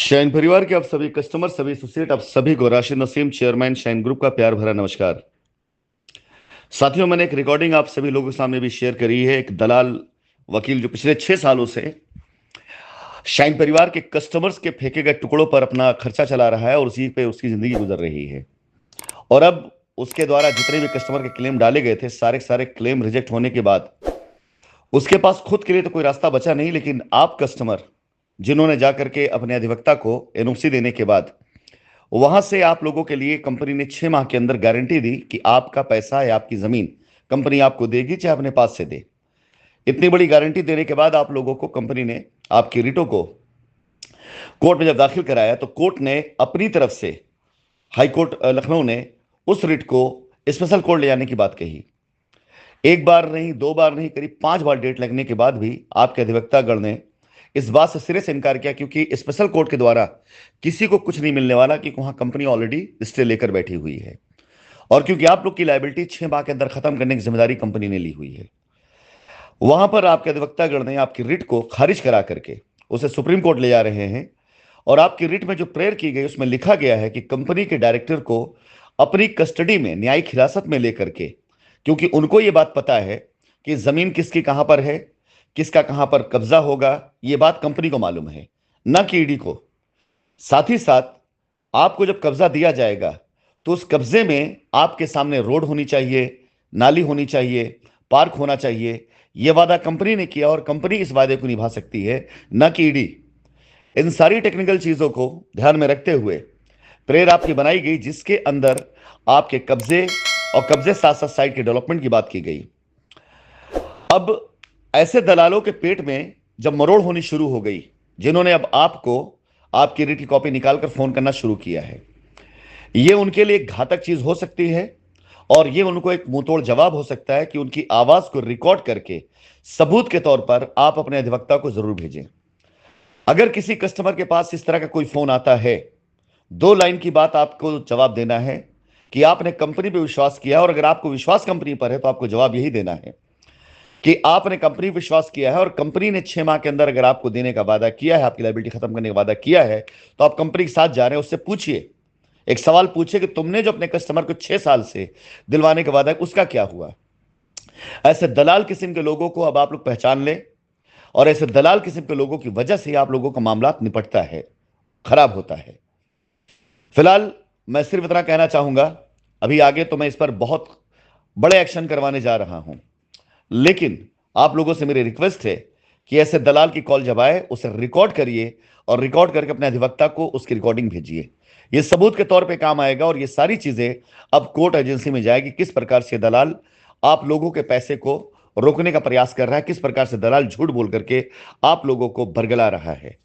Shine परिवार के आप सभी कस्टमर, सभी एसोसिएट, आप सभी को Rashid Naseem, chairman shine group का प्यार भरा नमस्कार। साथियों, मैंने एक रिकॉर्डिंग आप सभी लोगों के सामने भी शेयर करी है। एक दलाल वकील जो पिछले 6 सालों से शाइन परिवार के कस्टमर्स के फेंके गए टुकड़ों पर अपना खर्चा चला रहा है और उसी पे उसकी जिंदगी गुजर रही है। और अब उसके द्वारा जितने भी कस्टमर के क्लेम डाले गए थे, सारे के सारे क्लेम रिजेक्ट होने के बाद उसके पास खुद के लिए तो कोई रास्ता बचा नहीं, लेकिन आप कस्टमर जिन्होंने जाकर के अपने अधिवक्ता को एनओसी देने के बाद वहां से आप लोगों के लिए कंपनी ने 6 माह के अंदर गारंटी दी कि आपका पैसा या आपकी जमीन कंपनी आपको देगी, चाहे अपने पास से दे। इतनी बड़ी गारंटी देने के बाद आप लोगों को कंपनी ने आपकी रिटों को कोर्ट में जब दाखिल कराया तो कोर्ट ने अपनी तरफ से, हाई कोर्ट लखनऊ ने उस रिट को स्पेशल कोर्ट ले जाने की बात कही। एक बार नहीं, दो बार नहीं, करीब 5 बार डेट लगने के बाद भी आपके अधिवक्ता गण ने इस बात से सिरे से इनकार किया, क्योंकि स्पेशल कोर्ट के द्वारा किसी को कुछ नहीं मिलने वाला, कि वहां कंपनी ऑलरेडी स्टे लेकर बैठी हुई है। और क्योंकि आप लोग की लायबिलिटी 6 माह के अंदर खत्म करने की जिम्मेदारी कंपनी ने ली हुई है, वहां पर आपके अधिवक्ता गण ने आपकी रिट को खारिज करा करके उसे सुप्रीम कोर्ट ले जा रहे हैं। और आपकी रिट में जो प्रेयर की गई उसमें लिखा गया है कि कंपनी के डायरेक्टर को अपनी कस्टडी में न्यायिक हिरासत में लेकर के, क्योंकि उनको यह बात पता है कि जमीन किसकी कहां पर है, किसका कहां पर कब्जा होगा, यह बात कंपनी को मालूम है, न कि ईडी को। साथ ही साथ आपको जब कब्जा दिया जाएगा तो उस कब्जे में आपके सामने रोड होनी चाहिए, नाली होनी चाहिए, पार्क होना चाहिए। यह वादा कंपनी ने किया और कंपनी इस वादे को निभा सकती है, न कि ईडी। इन सारी टेक्निकल चीजों को ध्यान में रखते हुए प्रेयर आपकी बनाई गई, जिसके अंदर आपके कब्जे और कब्जे साथ साथ साइट के डेवलपमेंट की बात की गई। अब ऐसे दलालों के पेट में जब मरोड़ होनी शुरू हो गई, जिन्होंने अब आपको आपकी रिट की कॉपी निकालकर फोन करना शुरू किया है, यह उनके लिए एक घातक चीज हो सकती है। और यह उनको एक मुंहतोड़ जवाब हो सकता है कि उनकी आवाज को रिकॉर्ड करके सबूत के तौर पर आप अपने अधिवक्ता को जरूर भेजें। अगर किसी कस्टमर के पास इस तरह का कोई फोन आता है, 2 लाइन की बात आपको जवाब देना है कि आपने कंपनी पर विश्वास किया, और अगर आपको विश्वास कंपनी पर है तो आपको जवाब यही देना है कि आपने कंपनी पर विश्वास किया है और कंपनी ने 6 माह के अंदर अगर आपको देने का वादा किया है, आपकी लायबिलिटी खत्म करने का वादा किया है, तो आप कंपनी के साथ जा रहे हैं। उससे पूछिए, एक सवाल पूछिए कि तुमने जो अपने कस्टमर को 6 साल से दिलवाने का वादा है उसका क्या हुआ। ऐसे दलाल किस्म के लोगों को अब आप लोग पहचान लें, और ऐसे दलाल किस्म के लोगों की वजह से आप लोगों का मामला निपटता है, खराब होता है। फिलहाल मैं सिर्फ इतना कहना चाहूंगा, अभी आगे तो मैं इस पर बहुत बड़े एक्शन करवाने जा रहा हूं, लेकिन आप लोगों से मेरी रिक्वेस्ट है कि ऐसे दलाल की कॉल जब आए उसे रिकॉर्ड करिए और रिकॉर्ड करके अपने अधिवक्ता को उसकी रिकॉर्डिंग भेजिए। यह सबूत के तौर पे काम आएगा और ये सारी चीजें अब कोर्ट एजेंसी में जाएगी, किस प्रकार से दलाल आप लोगों के पैसे को रोकने का प्रयास कर रहा है, किस प्रकार से दलाल झूठ बोल करके आप लोगों को बरगला रहा है।